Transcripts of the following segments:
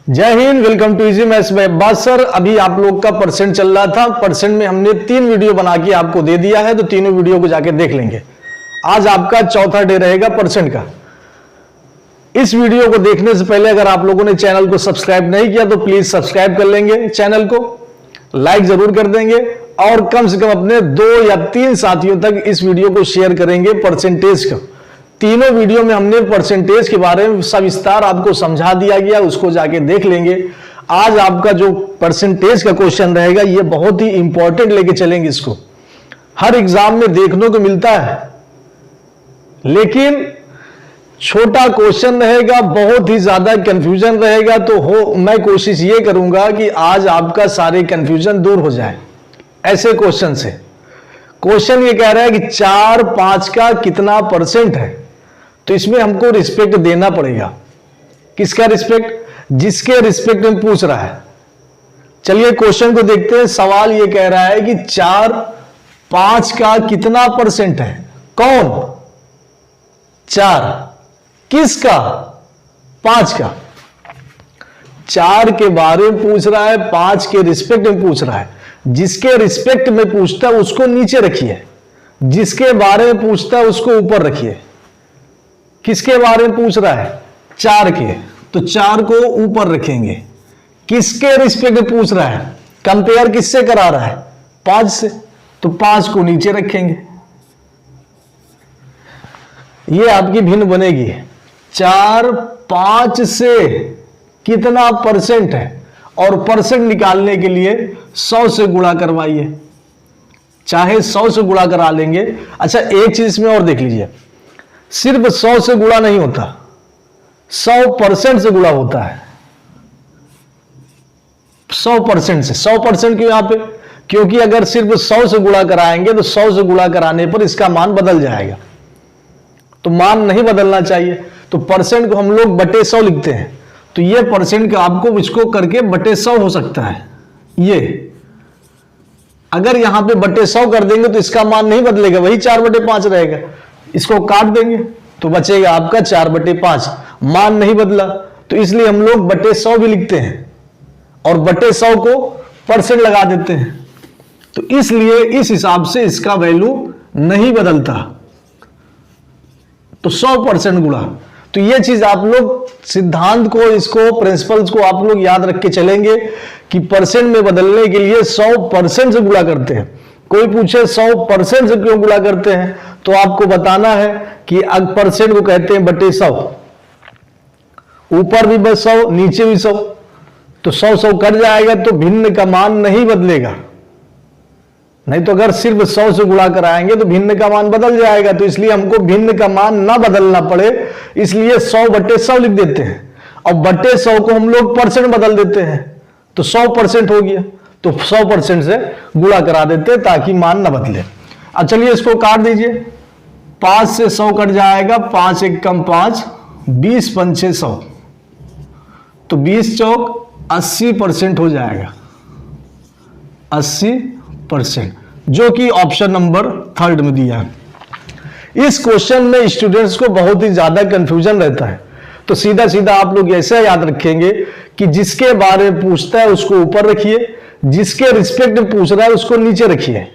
जय हिंद, welcome to easy maths by Abbas sir. अभी आप लोग का परसेंट चल रहा था। परसेंट में हमने 3 वीडियो बना के आपको दे दिया है, तो तीनों वीडियो को जाके देख लेंगे। आज आपका चौथा डे रहेगा परसेंट का। इस वीडियो को देखने से पहले अगर आप लोगों ने चैनल को सब्सक्राइब नहीं किया तो प्लीज सब्सक्राइब कर लेंगे, चैनल को लाइक जरूर कर देंगे और कम से कम अपने 2 या 3 साथियों तक इस वीडियो को शेयर करेंगे। परसेंटेज का तीनों वीडियो में हमने परसेंटेज के बारे में सविस्तार आपको समझा दिया गया, उसको जाके देख लेंगे। आज आपका जो परसेंटेज का क्वेश्चन रहेगा ये बहुत ही इंपॉर्टेंट लेके चलेंगे। इसको हर एग्जाम में देखने को मिलता है, लेकिन छोटा क्वेश्चन रहेगा, बहुत ही ज्यादा कंफ्यूजन रहेगा। तो मैं कोशिश ये करूंगा कि आज आपका सारे कंफ्यूजन दूर हो जाए ऐसे क्वेश्चन से। क्वेश्चन ये कह रहा है कि 4 5 का कितना परसेंट है, तो इसमें हमको रिस्पेक्ट देना पड़ेगा। किसका रिस्पेक्ट? जिसके रिस्पेक्ट में पूछ रहा है। चलिए क्वेश्चन को देखते हैं। सवाल ये कह रहा है कि 4 5 का कितना परसेंट है। कौन? 4 किसका? 5 का। 4 के बारे में पूछ रहा है, 5 के रिस्पेक्ट में पूछ रहा है। जिसके रिस्पेक्ट में पूछता है उसको नीचे रखिए, जिसके बारे में पूछता है उसको ऊपर रखिए। किसके बारे में पूछ रहा है? 4 के, तो 4 को ऊपर रखेंगे। किसके रिस्पेक्ट में पूछ रहा है? कंपेयर किससे करा रहा है? 5 से, तो 5 को नीचे रखेंगे। ये आपकी भिन्न बनेगी। 4 5 से कितना परसेंट है, और परसेंट निकालने के लिए 100 से गुणा करवाइए। चाहे 100 से गुणा करा लेंगे। अच्छा, एक चीज इसमें और देख लीजिए, सिर्फ 100 से गुणा नहीं होता, 100% से गुणा होता है। 100% से। 100% क्यों यहां पे? क्योंकि अगर सिर्फ 100 से गुणा कराएंगे तो 100 से गुणा कराने पर इसका मान बदल जाएगा, तो मान नहीं बदलना चाहिए। तो परसेंट को हम लोग बटे 100 लिखते हैं, तो ये परसेंट का आपको इसको करके बटे 100 हो सकता है। ये अगर यहां पे बटे 100 कर देंगे तो इसका मान नहीं बदलेगा, वही 4/5 रहेगा। इसको काट देंगे तो बचेगा आपका 4/5। मान नहीं बदला, तो इसलिए हम लोग बटे 100 भी लिखते हैं और बटे 100 को परसेंट लगा देते हैं। तो इसलिए इस हिसाब से इसका वैल्यू नहीं बदलता, तो 100% गुणा। तो ये चीज आप लोग सिद्धांत को, इसको प्रिंसिपल्स को आप लोग याद रख के चलेंगे कि परसेंट में बदलने के लिए 100% से गुणा करते हैं। कोई पूछे 100% से क्यों गुणा करते हैं, तो आपको बताना है कि परसेंट को कहते हैं बटे 100। ऊपर भी बस 100, नीचे भी 100, तो 100 कट जाएगा तो भिन्न का मान नहीं बदलेगा। नहीं तो अगर सिर्फ 100 से गुणा कराएंगे तो भिन्न का मान बदल जाएगा। तो इसलिए हमको भिन्न का मान ना बदलना पड़े, इसलिए 100/100 लिख देते हैं। और बटे 100 को हम लोग परसेंट बदल देते हैं, तो 100% हो गया। तो 100% से गुणा करा देते हैं ताकि मान ना बदले। अब चलिए इसको काट दीजिए। 5 से 100 कट जाएगा, 5 1 कम 5, 20 पंचे 100, तो 20 चौक 80% हो जाएगा। 80%, जो कि ऑप्शन नंबर 3 में दिया है। इस क्वेश्चन में स्टूडेंट्स को बहुत ही ज्यादा कंफ्यूजन रहता है, तो सीधा सीधा आप लोग ऐसे याद रखेंगे कि जिसके बारे में पूछता है उसको ऊपर रखिए, जिसके रिस्पेक्ट में पूछ रहा है उसको नीचे रखिए।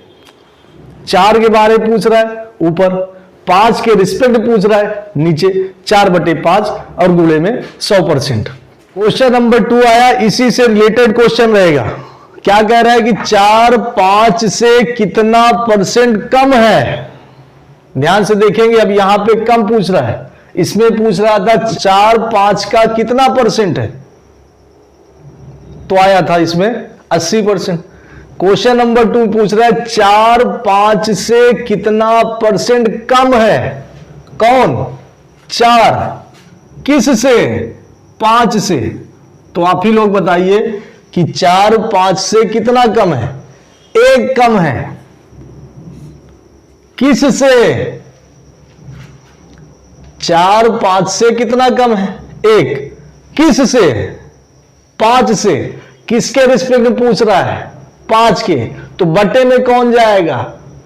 4 के बारे में पूछ रहा है ऊपर, 5 के रिस्पेक्ट पूछ रहा है नीचे, 4/5 और गुणे में 100%। क्वेश्चन नंबर 2 आया, इसी से रिलेटेड क्वेश्चन रहेगा। क्या कह रहा है कि 4 5 से कितना परसेंट कम है। ध्यान से देखेंगे, अब यहां पे कम पूछ रहा है, इसमें पूछ रहा था 4 5 का कितना परसेंट है, तो आया था इसमें 80%। क्वेश्चन नंबर 2 पूछ रहा है 4 5 से कितना परसेंट कम है। कौन? 4 किस से? 5 से। तो आप ही लोग बताइए कि 4 5 से कितना कम है? 1 कम है। किस से? 4 5 से कितना कम है? 1। किस से? 5 से। किसके रिस्पेक्ट में पूछ रहा है? 5 के, तो बटे में कौन जाएगा?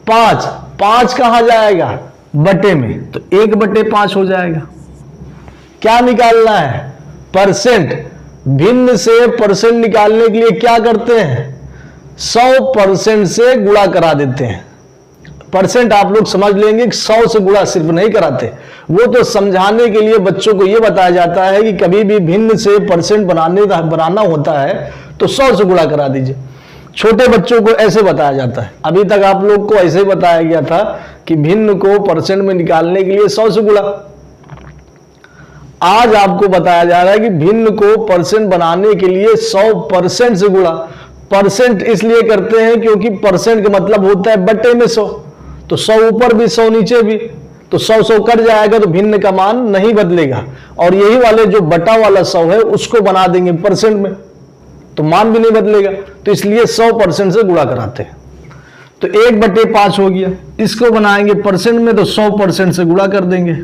5। 5 कहां जाएगा? बटे में, तो 1/5 हो जाएगा। क्या निकालना है? परसेंट। भिन्न से परसेंट निकालने के लिए क्या करते हैं, 100% से गुणा करा देते हैं। परसेंट आप लोग समझ लेंगे कि 100 से गुणा सिर्फ नहीं कराते, वो तो समझाने के लिए बच्चों को यह बताया जाता है कि कभी भी भिन्न से परसेंट बनाना होता है तो 100 से गुणा करा दीजिए। छोटे बच्चों को ऐसे बताया जाता है। अभी तक आप लोग को ऐसे ही बताया गया था कि भिन्न को परसेंट में निकालने के लिए 100 से गुणा। आज आपको बताया जा रहा है कि भिन्न को परसेंट बनाने के लिए 100% से गुणा। परसेंट इसलिए करते हैं क्योंकि परसेंट का मतलब होता है बटे में 100, तो 100 ऊपर भी 100 नीचे भी, तो 100 कट जाएगा तो भिन्न का मान नहीं बदलेगा। और यही वाले जो बटा वाला 100 है उसको बना देंगे परसेंट में तो मान भी नहीं बदलेगा, तो इसलिए 100% से गुणा कराते हैं। तो 1/5 हो गया, इसको बनाएंगे परसेंट में तो 100% से गुणा कर देंगे।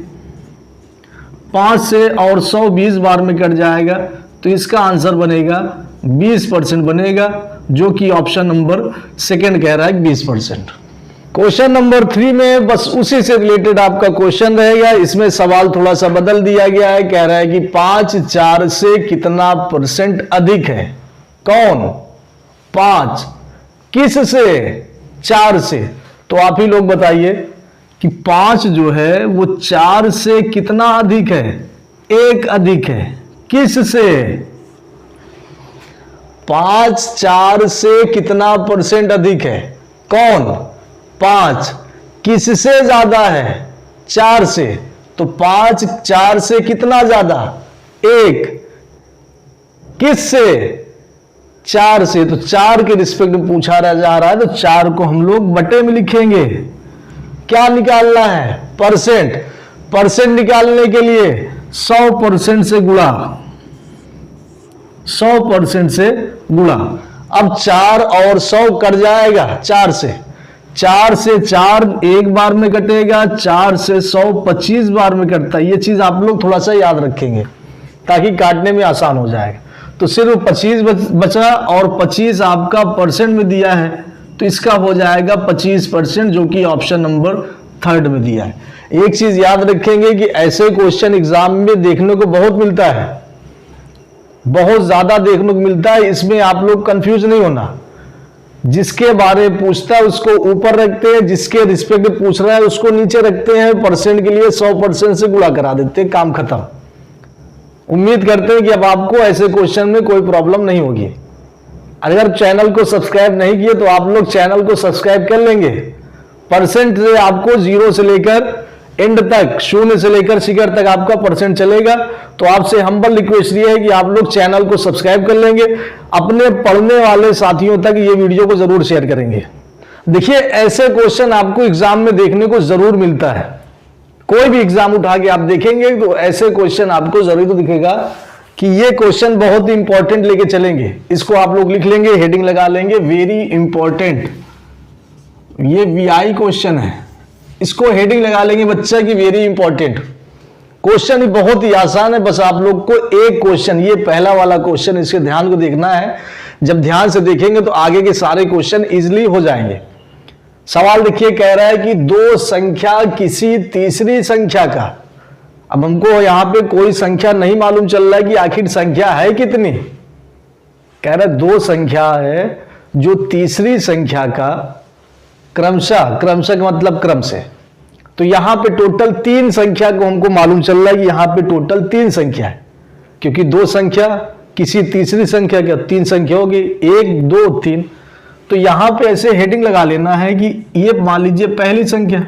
5 से और 100 20 बार में कट जाएगा, तो इसका आंसर बनेगा 20% बनेगा, जो कि ऑप्शन नंबर सेकंड कह रहा है 20%। क्वेश्चन नंबर 3 में बस उसी से रिलेटेड आपका क्वेश्चन रहेगा। इसमें सवाल थोड़ा सा बदल दिया गया है। कह रहा है कि 5 4 से कितना % अधिक है। कौन? 5 किस से? 4 से। तो आप ही लोग बताइए कि 5 जो है वो 4 से कितना अधिक है? 1 अधिक है। किस से? 5 4 से कितना % अधिक है? कौन? 5 किससे ज्यादा है? 4 से। तो 5 4 से कितना ज्यादा? 1। किस से? 4 से। तो 4 के रिस्पेक्ट में पूछा जा रहा है, तो 4 को हम लोग बटे में लिखेंगे। क्या निकालना है? परसेंट। परसेंट निकालने के लिए 100% से गुणा, 100% से गुणा। अब 4 और 100 कट जाएगा 4 से। 4 से 4 1 बार में कटेगा, 4 से 100 25 बार में कटता है। ये चीज आप लोग थोड़ा सा याद रखेंगे ताकि काटने में आसान हो जाएगा। तो सिर्फ 25 बचा और 25 आपका परसेंट में दिया है, तो इसका हो जाएगा 25%, जो कि ऑप्शन नंबर 3 में दिया है। एक चीज याद रखेंगे कि ऐसे क्वेश्चन एग्जाम में देखने को बहुत मिलता है, बहुत ज्यादा देखने को मिलता है। इसमें आप लोग कंफ्यूज नहीं होना। जिसके बारे में पूछता है उसको ऊपर रखते हैं, जिसके रिस्पेक्ट में पूछ रहा है उसको नीचे रखते हैं। परसेंट के लिए 100% से गुणा करा देते हैं, काम खत्म। उम्मीद करते हैं कि अब आपको ऐसे क्वेश्चन में कोई प्रॉब्लम नहीं होगी। अगर चैनल को सब्सक्राइब नहीं किए तो आप लोग चैनल को सब्सक्राइब कर लेंगे। परसेंट से आपको 0 से लेकर एंड तक, 0 से लेकर शिखर तक आपका परसेंट चलेगा। तो आपसे हम्बल रिक्वेस्ट ये है कि आप लोग चैनल को सब्सक्राइब कर लेंगे, अपने पढ़ने वाले साथियों तक ये वीडियो को जरूर शेयर करेंगे। देखिए, ऐसे क्वेश्चन आपको एग्जाम में देखने को जरूर मिलता है। कोई भी एग्जाम उठा के आप देखेंगे तो ऐसे क्वेश्चन आपको जरूर दिखेगा कि ये क्वेश्चन बहुत ही इंपॉर्टेंट लेके चलेंगे। इसको आप लोग लिख लेंगे, हेडिंग लगा लेंगे, वेरी इंपॉर्टेंट। ये VI क्वेश्चन है, इसको हेडिंग लगा लेंगे बच्चा की वेरी इंपॉर्टेंट। क्वेश्चन ही बहुत ही आसान है, बस आप लोग को एक क्वेश्चन, ये पहला वाला क्वेश्चन, इसके ध्यान को देखना है। जब ध्यान से देखेंगे तो आगे के सारे क्वेश्चन इजीली हो जाएंगे। सवाल देखिए, कह रहा है कि 2 संख्या किसी तीसरी संख्या का। अब हमको यहां पे कोई संख्या नहीं मालूम चल रहा है कि आखिर संख्या है कितनी। कह रहा है 2 संख्या है जो तीसरी संख्या का क्रमशः का मतलब क्रम से। तो यहां पे टोटल 3 संख्या को हमको मालूम चल रहा है कि यहां पे टोटल 3 संख्या है, क्योंकि 2 संख्या किसी तीसरी संख्या का 3 संख्या होगी, 1 2 3। तो यहां पे ऐसे हेडिंग लगा लेना है कि ये मान लीजिए पहली संख्या,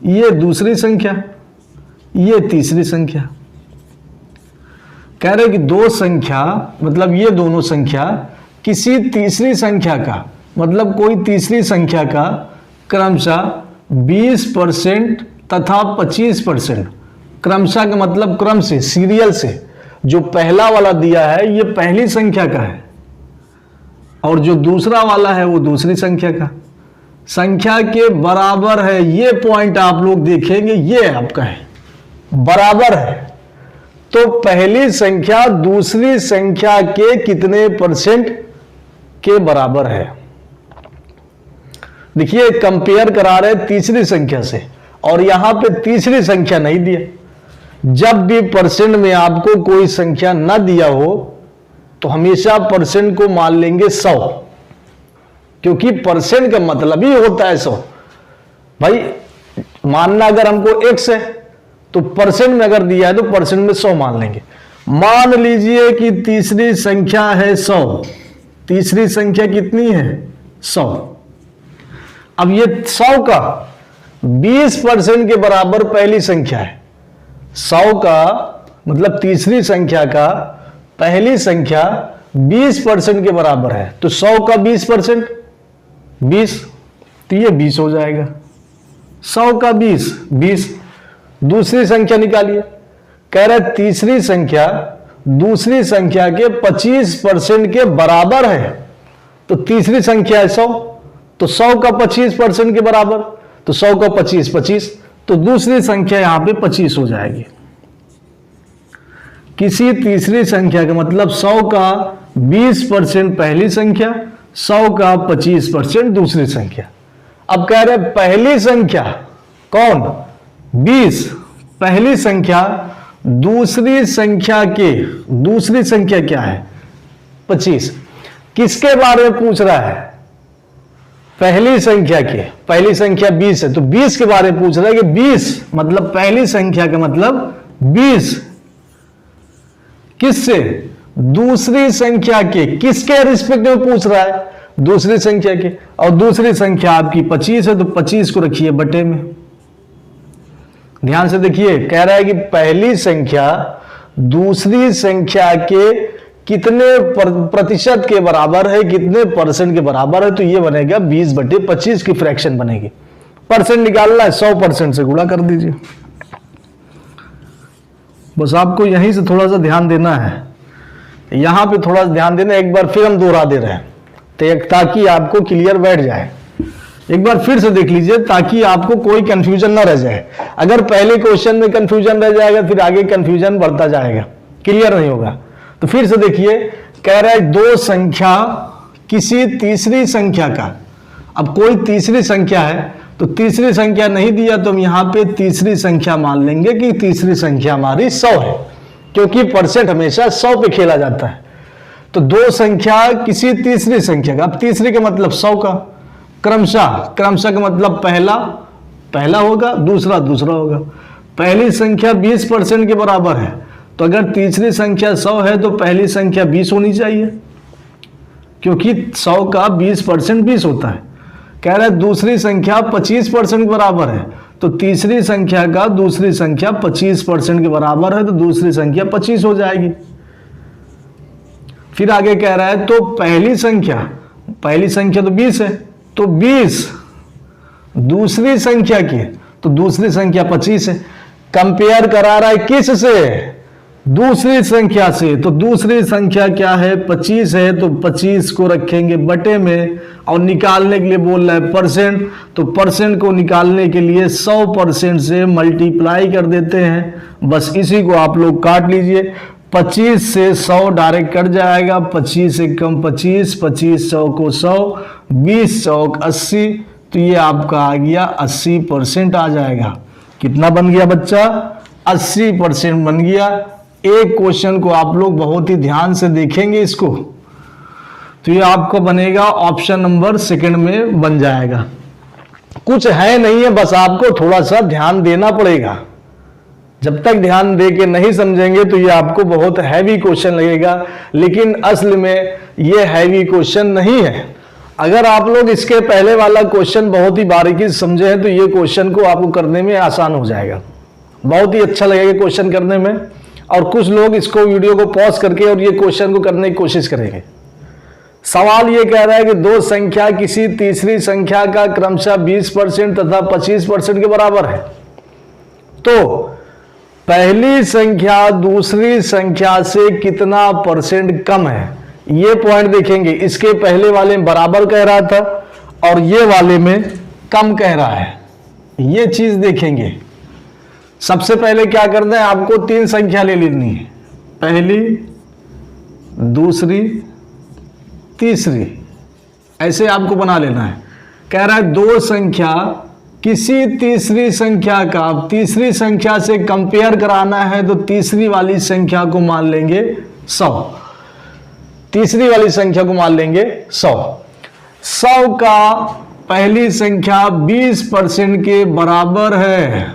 ये दूसरी संख्या, ये तीसरी संख्या। कह रहे कि 2 संख्या मतलब ये दोनों संख्या किसी तीसरी संख्या का, मतलब कोई तीसरी संख्या का क्रमशः 20% तथा 25%। क्रमशः का मतलब क्रम से, सीरियल से। जो पहला वाला दिया है ये पहली संख्या का है और जो दूसरा वाला है वो दूसरी संख्या का। संख्या के बराबर है, ये पॉइंट आप लोग देखेंगे, ये आपका है, बराबर है। तो पहली संख्या दूसरी संख्या के कितने % के बराबर है। देखिए, कंपेयर करा रहे तीसरी संख्या से, और यहां पे तीसरी संख्या नहीं दिया। जब भी परसेंट में आपको कोई संख्या ना दिया हो तो हमेशा परसेंट को मान लेंगे 100, क्योंकि परसेंट का मतलब ही होता है 100। भाई मानना अगर हमको x है तो परसेंट में अगर दिया है तो परसेंट में 100 मान लेंगे। मान लीजिए कि तीसरी संख्या है 100, तीसरी संख्या कितनी है 100। अब ये 100 का 20% के बराबर पहली संख्या है। 100 का मतलब तीसरी संख्या का पहली संख्या 20% के बराबर है, तो 100 का 20% 20, तो ये 20 हो जाएगा। 100 का 20। दूसरी संख्या निकालिए, कह रहा है तीसरी संख्या दूसरी संख्या के 25% के बराबर है, तो तीसरी संख्या है 100, तो 100 का 25% के बराबर, तो 100 का 25, तो दूसरी संख्या यहां पे 25 हो जाएगी। किसी तीसरी संख्या का मतलब 100 का 20% पहली संख्या, 100 का 25% दूसरी संख्या। अब कह रहे पहली संख्या कौन 20, पहली संख्या दूसरी संख्या के, दूसरी संख्या क्या है 25। किसके बारे में पूछ रहा है? पहली संख्या के, पहली संख्या 20 है तो 20 के बारे में पूछ रहा है कि 20 मतलब पहली संख्या का मतलब 20 किससे? दूसरी संख्या के। किसके रिस्पेक्ट में पूछ रहा है? दूसरी संख्या के। और दूसरी संख्या आपकी 25 है तो 25 को रखिए बटे में। ध्यान से देखिए, कह रहा है कि पहली संख्या दूसरी संख्या के कितने प्रतिशत के बराबर है, कितने परसेंट के बराबर है, तो ये बनेगा 20/25 की फ्रैक्शन बनेगी। परसेंट निकालना है 100% से गुणा कर दीजिए। बस आपको यहीं से थोड़ा सा ध्यान देना है, यहां पे थोड़ा सा ध्यान देना। एक बार फिर हम दोहरा दे रहे हैं ताकि आपको क्लियर बैठ जाए। एक बार फिर से देख लीजिए ताकि आपको कोई कंफ्यूजन ना रह जाए। अगर पहले क्वेश्चन में कंफ्यूजन रह जाएगा फिर आगे कंफ्यूजन बढ़ता जाएगा, क्लियर नहीं होगा। तो फिर से देखिए, कह रहा है दो संख्या किसी तीसरी संख्या का। अब कोई तीसरी संख्या है तो तीसरी संख्या नहीं दिया तो हम यहां पे तीसरी संख्या मान लेंगे कि तीसरी संख्या हमारी 100 है, क्योंकि परसेंट हमेशा 100 पे खेला जाता है। तो दो संख्या किसी तीसरी संख्या का, अब तीसरी का मतलब 100 का, क्रमशः का मतलब पहला होगा, दूसरा होगा। पहली संख्या 20% के बराबर है, तो अगर तीसरी संख्या 100 है तो पहली संख्या 20 होनी चाहिए, क्योंकि 100 का 20% 20 होता है। कह रहा है दूसरी संख्या 25% के बराबर है, तो तीसरी संख्या का दूसरी संख्या 25% के बराबर है, तो दूसरी संख्या 25 हो जाएगी। फिर आगे कह रहा है तो पहली संख्या तो 20 है, तो 20 दूसरी संख्या की, तो दूसरी संख्या 25 है। कंपेयर करा रहा है किस से? दूसरी संख्या से। तो दूसरी संख्या क्या है 25 है, तो 25 को रखेंगे बटे में, और निकालने के लिए बोल रहा है परसेंट, तो परसेंट को निकालने के लिए 100% से मल्टीप्लाई कर देते हैं। बस इसी को आप लोग काट लीजिए। 25 से 100 डायरेक्ट कट जाएगा, 25 से कम 25, 25 100 को 100, 20 चौक 80, तो ये आपका आ गया 80% आ जाएगा। कितना बन गया बच्चा? 80% बन गया। एक क्वेश्चन को आप लोग बहुत ही ध्यान से देखेंगे इसको, तो ये आपका बनेगा ऑप्शन नंबर 2 में बन जाएगा। कुछ है नहीं है, बस आपको थोड़ा सा ध्यान देना पड़ेगा। जब तक ध्यान दे के नहीं समझेंगे तो ये आपको बहुत हैवी क्वेश्चन लगेगा, लेकिन असल में ये हैवी क्वेश्चन नहीं है। अगर आप लोग इसके पहले वाला क्वेश्चन बहुत ही बारीकी से समझे हैं तो ये क्वेश्चन को आपको करने में आसान हो जाएगा, बहुत ही अच्छा लगेगा क्वेश्चन करने में। और कुछ लोग इसको वीडियो को पॉज करके और ये क्वेश्चन को करने की कोशिश करेंगे। सवाल ये कह रहा है कि दो संख्या किसी तीसरी संख्या का क्रमशः 20% तथा 25% के बराबर है, तो पहली संख्या दूसरी संख्या से कितना परसेंट कम है, ये पॉइंट देखेंगे। इसके पहले वाले में बराबर कह रहा था और ये वाले में कम कह रहा है, ये चीज देखेंगे। सबसे पहले क्या करना है, आपको 3 संख्या ले लेनी है, पहली दूसरी तीसरी, ऐसे आपको बना लेना है। कह रहा है दो संख्या किसी तीसरी संख्या का, अब तीसरी संख्या से कंपेयर कराना है तो तीसरी वाली संख्या को मान लेंगे 100। तीसरी वाली संख्या को मान लेंगे 100। 100 का पहली संख्या 20% के बराबर है,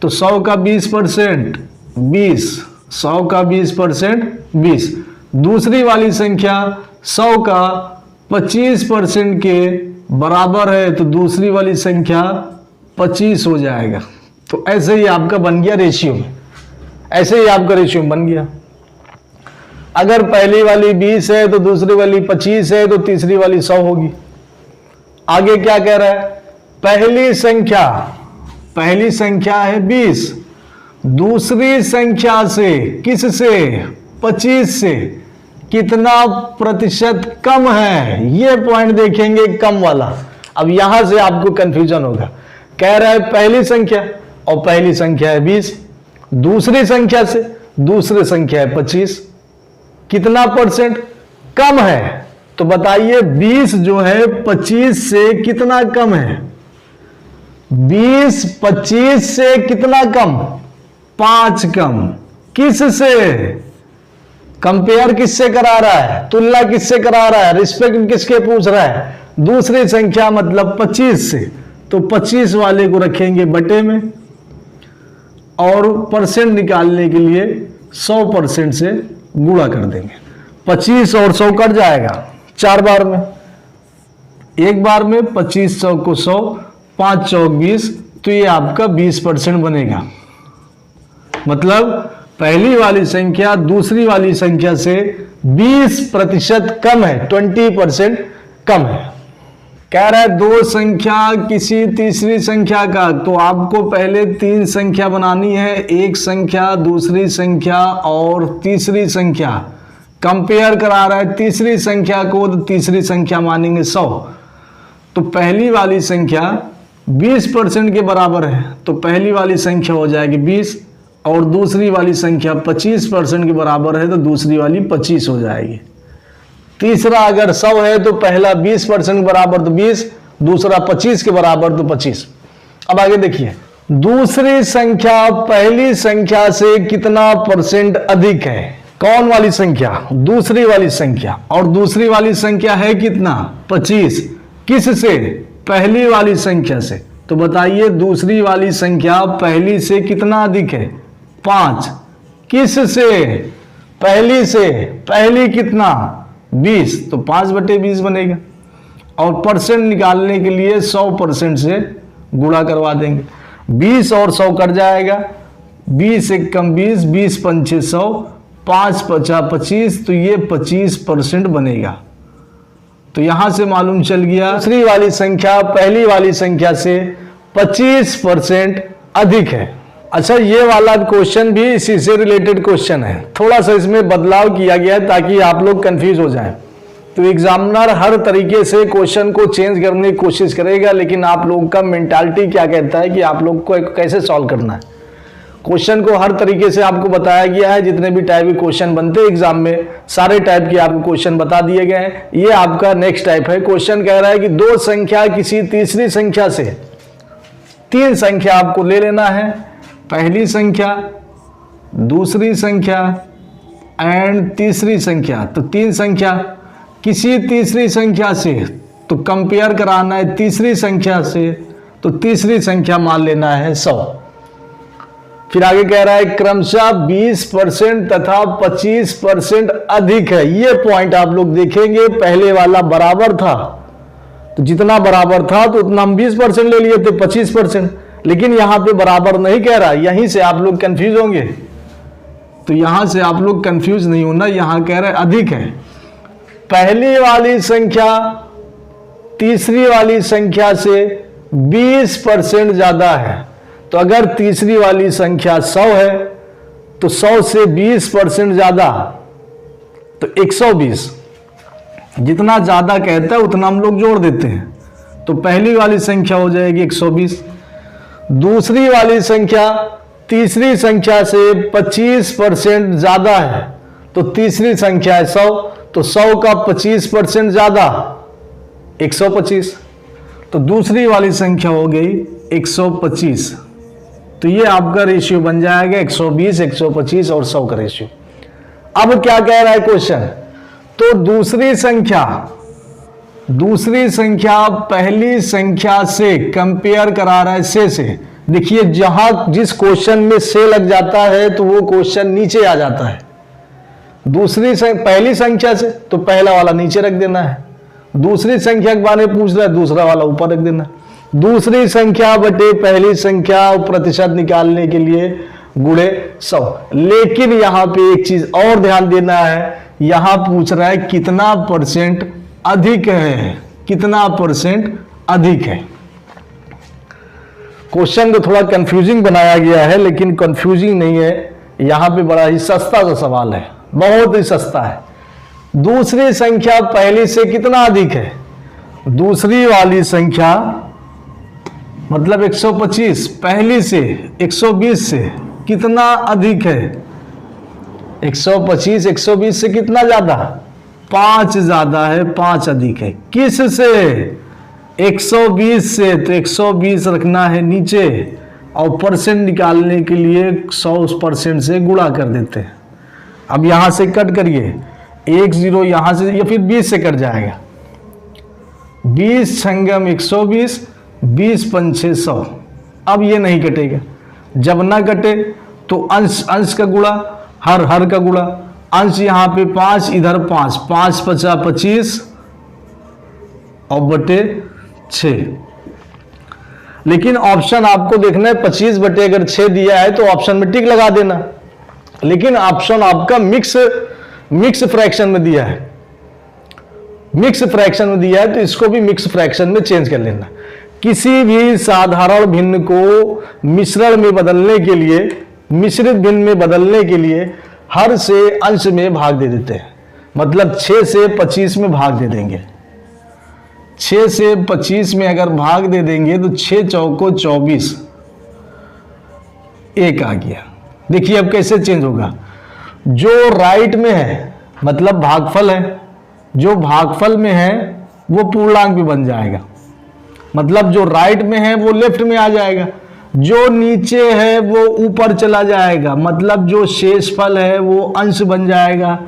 तो 100 का 20% 20, 100 का 20% 20। दूसरी वाली संख्या 100 का 25% के बराबर है, तो दूसरी वाली संख्या 25 हो जाएगा। तो ऐसे ही आपका बन गया रेशियो, ऐसे ही आपका रेशियो बन गया। अगर पहली वाली 20 है तो दूसरी वाली 25 है, तो तीसरी वाली 100 होगी। आगे क्या कह रहा है, पहली संख्या है 20, दूसरी संख्या से, किससे, 25 से कितना प्रतिशत कम है, ये पॉइंट देखेंगे कम वाला। अब यहां से आपको कंफ्यूजन होगा, कह रहा है पहली संख्या और पहली संख्या है 20, दूसरी संख्या से दूसरी संख्या है 25, कितना परसेंट कम है। तो बताइए 20 जो है 25 से कितना कम है, 20 25 से कितना कम, 5 कम। किससे कंपेयर, किससे करा रहा है, तुलना किससे करा रहा है, रिस्पेक्ट किसके पूछ रहा है, दूसरी संख्या मतलब 25 से। तो 25 वाले को रखेंगे बटे में और परसेंट निकालने के लिए 100% से गुणा कर देंगे। 25 और 100 कट जाएगा 4 बार में, एक बार में 25 100 को 100, 5 चौक 20, तो ये आपका 20% बनेगा। मतलब पहली वाली संख्या दूसरी वाली संख्या से 20% कम है, 20% कम है। कह रहा है दो संख्या किसी तीसरी संख्या का, तो आपको पहले 3 संख्या बनानी है, एक संख्या, दूसरी संख्या और तीसरी संख्या। कंपेयर करा रहा है तीसरी संख्या को, तो तीसरी संख्या मानेंगे 100। तो पहली वाली संख्या 20% के बराबर है, तो पहली वाली संख्या हो जाएगी 20, और दूसरी वाली संख्या 25% के बराबर है, तो दूसरी वाली 25 हो जाएगी। तीसरा अगर 100 है तो पहला 20% के बराबर तो 20, दूसरा 25 के बराबर तो 25। अब आगे देखिए, दूसरी संख्या पहली संख्या से कितना परसेंट अधिक है। कौन वाली संख्या, दूसरी वाली संख्या, और दूसरी वाली संख्या है कितना, 25। किससे, पहली वाली संख्या से। तो बताइए दूसरी वाली संख्या पहली से कितना अधिक है, 5। किससे, पहली से, पहली कितना, 20, तो 5/20 बनेगा। और परसेंट निकालने के लिए 100% से गुणा करवा देंगे। 20 और 100 कट जाएगा, 20 एक कम 20, 20 पंचे 100, 5 50 25, तो ये 25% बनेगा। तो यहां से मालूम चल गया दूसरी वाली संख्या पहली वाली संख्या से 25% अधिक है। अच्छा, ये वाला क्वेश्चन भी इसी से रिलेटेड क्वेश्चन है, थोड़ा सा इसमें बदलाव किया गया है ताकि आप लोग कंफ्यूज हो जाएं। तो एग्जामिनर हर तरीके से क्वेश्चन को चेंज करने की कोशिश करेगा, लेकिन आप लोगों का मेंटालिटी क्या कहता है कि आप लोग को कैसे सॉल्व करना है। क्वेश्चन को हर तरीके से आपको बताया गया है, जितने भी टाइप के क्वेश्चन बनते हैं एग्जाम में सारे टाइप के आपको क्वेश्चन बता दिए गए हैं। ये आपका नेक्स्ट टाइप है। क्वेश्चन कह रहा है कि दो संख्या किसी तीसरी संख्या से, 3 संख्या आपको ले लेना है, पहली संख्या, दूसरी संख्या एंड तीसरी संख्या। तो 3 संख्या किसी तीसरी संख्या से, तो कंपेयर कराना है तीसरी संख्या से, तो तीसरी संख्या मान लेना है 100। फिर आगे कह रहा है क्रमशः 20% तथा 25% अधिक है। ये पॉइंट आप लोग देखेंगे, पहले वाला बराबर था, तो जितना बराबर था तो उतना हम 20% ले लिए थे, 25%। लेकिन यहां पे बराबर नहीं कह रहा, यहीं से आप लोग कंफ्यूज होंगे। तो यहां से आप लोग कंफ्यूज नहीं होना, यहां कह रहा है अधिक है। पहली वाली संख्या तीसरी वाली संख्या से 20% ज्यादा है। तो अगर तीसरी वाली संख्या 100 है तो 100 से 20% ज्यादा, तो 120। जितना ज्यादा कहता है उतना हम लोग जोड़ देते हैं, तो पहली वाली संख्या हो जाएगी 120। दूसरी वाली संख्या तीसरी संख्या से 25% ज्यादा है, तो तीसरी संख्या है 100, तो 100 का 25% ज्यादा 125, तो दूसरी वाली संख्या हो गई 125। तो ये आपका रेशियो बन जाएगा 120, 125 और 100 का रेशियो। अब क्या कह रहा है क्वेश्चन, तो दूसरी संख्या पहली संख्या से कंपेयर करा रहा है से। देखिए जहां जिस क्वेश्चन में से लग जाता है तो वो क्वेश्चन नीचे आ जाता है। पहली संख्या से तो पहला वाला नीचे रख देना है, दूसरी संख्या के बारे में पूछ रहा है दूसरा वाला ऊपर रख देना है। दूसरी संख्या बटे पहली संख्या प्रतिशत निकालने के लिए गुणे 100। लेकिन यहां पे एक चीज और ध्यान देना है, यहां पूछ रहा है कितना परसेंट अधिक है, कितना परसेंट अधिक है। क्वेश्चन को थोड़ा कंफ्यूजिंग बनाया गया है, लेकिन कंफ्यूजिंग नहीं है, यहां पे बड़ा ही सस्ता सा सवाल है, बहुत ही सस्ता है। दूसरी संख्या पहली से कितना अधिक है? दूसरी वाली संख्या मतलब 125 पहली से 120 से कितना अधिक है? 125 120 से कितना ज्यादा? 5 ज्यादा है, 5 अधिक है। किस से? 120 से, तो 120 रखना है नीचे और परसेंट निकालने के लिए 100% से गुणा कर देते हैं। अब यहां से कट करिए, 1 0 यहां से या फिर 20 से कट जाएगा। 20 छंगम 120, 20 पंचे 100। अब ये नहीं कटेगा, जब ना कटे तो अंश का गुणा, हर का गुणा। अंश यहां पे 5, इधर 5, 5 पचा 25 और बटे 6। लेकिन ऑप्शन आपको देखना है 25 बटे अगर 6 दिया है तो ऑप्शन में टिक लगा देना। लेकिन ऑप्शन आपका मिक्स फ्रैक्शन में दिया है, मिक्स फ्रैक्शन में दिया है तो इसको भी मिक्स फ्रैक्शन में चेंज कर लेना। किसी भी साधारण भिन्न को मिश्रण में बदलने के लिए, मिश्रित भिन्न में बदलने के लिए हर से अंश में भाग दे देते हैं। मतलब 6 से 25 में भाग दे देंगे। 6 से 25 में अगर भाग दे देंगे तो 6 चौको 24, 1 आ गया। देखिए अब कैसे चेंज होगा। जो राइट में है मतलब भागफल है, जो भागफल में है वो पूर्णांक भी बन जाएगा। मतलब जो राइट में है वो लेफ्ट में आ जाएगा, जो नीचे है वो ऊपर चला जाएगा। मतलब जो शेषफल है वो अंश बन जाएगा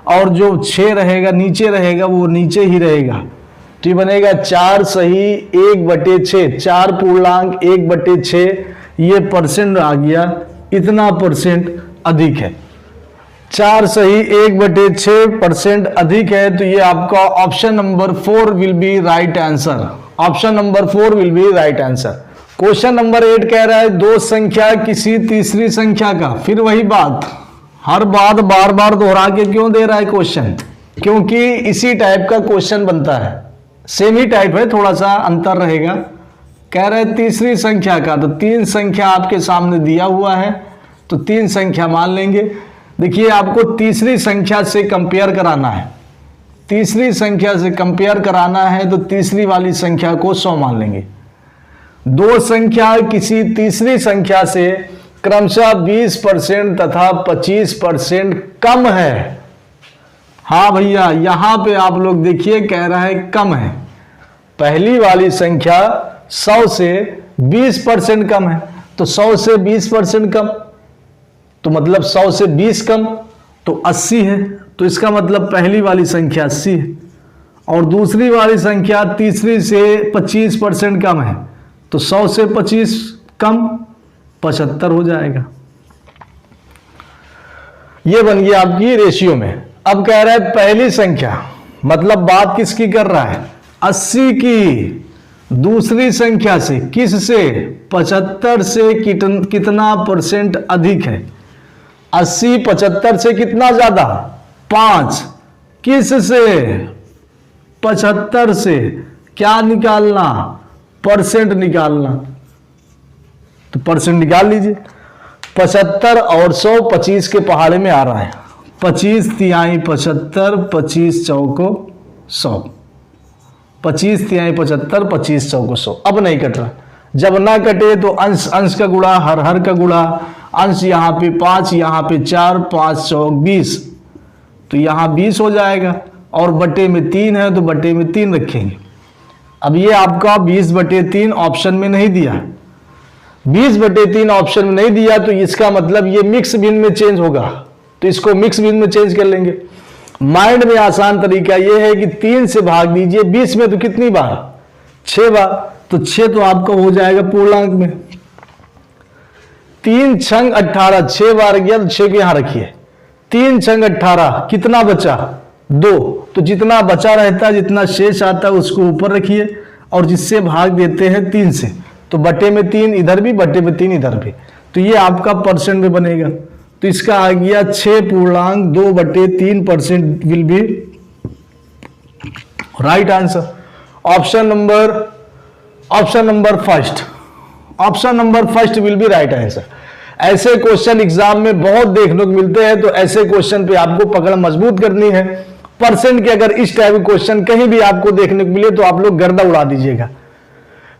और जो 6 रहेगा नीचे रहेगा वो नीचे ही रहेगा। तो ये बनेगा 4 सही 1/6, 4 पूर्णांक 1/6। ये परसेंट आ गया, इतना परसेंट अधिक है। 4 सही 1/6% अधिक है। तो ये आपका option number 4 will be right answer. Option number 4 will be right answer. Question number 8 कह रहा है दो संख्या किसी तीसरी संख्या का। फिर वही बात, हर बात बार बार दोहरा के क्यों दे रहा है क्वेश्चन? क्योंकि इसी टाइप का क्वेश्चन बनता है, सेम ही टाइप है, थोड़ा सा अंतर रहेगा। कह रहा है तीसरी संख्या का, तो 3 संख्या आपके सामने दिया हुआ है तो 3 संख्या मान लेंगे। देखिए आपको तीसरी संख्या से कंपेयर कराना है, तीसरी संख्या से कंपेयर कराना है तो तीसरी वाली संख्या को 100 मान लेंगे। दो संख्या किसी तीसरी संख्या से क्रमशः 20% तथा 25% कम है। हाँ भैया, यहां पे आप लोग देखिए कह रहा है कम है। पहली वाली संख्या 100 से 20% कम है, तो 100 से 20% कम तो मतलब 100 से 20 कम तो 80 है। तो इसका मतलब पहली वाली संख्या 80 है और दूसरी वाली संख्या तीसरी से 25% कम है, तो 100 से 25 कम 75 हो जाएगा। ये बन गया आपकी रेशियो में। अब कह रहा है पहली संख्या, मतलब बात किसकी कर रहा है? 80 की दूसरी संख्या से, किस से? 75 से कितना परसेंट अधिक है? 80 75 से कितना ज्यादा? 5। किस से? 75 से। क्या निकालना? परसेंट निकालना। तो परसेंट निकाल लीजिए। 75 और 100 25 के पहाड़े में आ रहा है। 25 तिहाई 75, 25 चौको 100। 25 तिहाई 75, 25 चौको 100। अब नहीं कट रहा। जब ना कटे तो अंश का गुणा, हर का गुणा। अंश यहाँ पे 5, यहाँ पे 4, 5 चौक 20, तो यहाँ 20 हो जाएगा। और बटे में 3 है तो बटे में 3 रखेंगे। अब ये आपका 20/3 ऑप्शन में नहीं दिया, 20/3 ऑप्शन में नहीं दिया, तो इसका मतलब ये मिक्स भिन्न में चेंज होगा, तो इसको मिक्स भिन्न में चेंज कर लेंगे। माइंड में आसान तरीका यह है कि 3 से भाग दीजिए 20 में, तो कितनी बार? 6 बार। तो 6 तो आपका हो जाएगा पूर्णांक में। 3 छंग 18, 6 बार गया तो 6 को यहां रखिए। 3 छंग 18, कितना बचा? 2। तो जितना बचा रहता है, जितना शेष आता है उसको ऊपर रखिए, और जिससे भाग देते हैं 3 से, तो बटे में 3 इधर भी, बटे में 3 इधर भी, तो ये आपका परसेंट में बनेगा। तो इसका आ गया 6.2/3% will be right answer. Option number first, option number first will be right answer. ऐसे क्वेश्चन एग्जाम में बहुत देखने को मिलते हैं, तो ऐसे क्वेश्चन पे आपको पकड़ मजबूत करनी है। परसेंट के अगर इस टाइप के क्वेश्चन कहीं भी आपको देखने को मिले तो आप लोग गर्दा उड़ा दीजिएगा।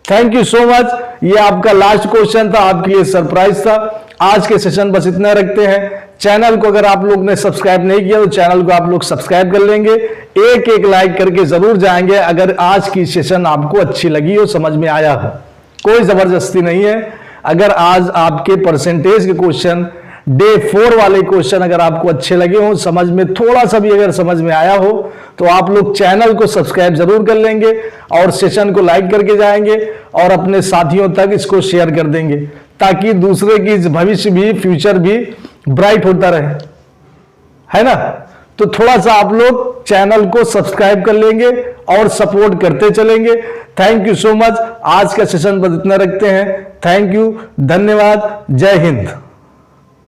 Thank you so much. ये आपका लास्ट क्वेश्चन था, आपके लिए सरप्राइज था। आज के सेशन बस इतना रखते हैं। चैनल को अगर आप लोग ने सब्सक्राइब नहीं किया तो चैनल को आप लोग सब्सक्राइब कर लेंगे, एक लाइक करके जरूर जाएंगे अगर आज की सेशन आपको अच्छी लगी हो, समझ में आया हो। कोई जबरदस्ती नहीं है। अगर आज आपके परसेंटेज के क्वेश्चन, डे 4 वाले क्वेश्चन अगर आपको अच्छे लगे हो, समझ में थोड़ा सा भी अगर समझ में आया हो, तो आप लोग चैनल को सब्सक्राइब जरूर कर लेंगे और सेशन को लाइक करके जाएंगे और अपने साथियों तक इसको शेयर कर देंगे, ताकि दूसरे की भविष्य भी, फ्यूचर भी ब्राइट होता रहे, है ना। तो थोड़ा सा आप लोग चैनल को सब्सक्राइब कर लेंगे और सपोर्ट करते चलेंगे। Thank you so much. आज का सेशन बस इतना रखते हैं। थैंक यू, धन्यवाद, जय हिंद।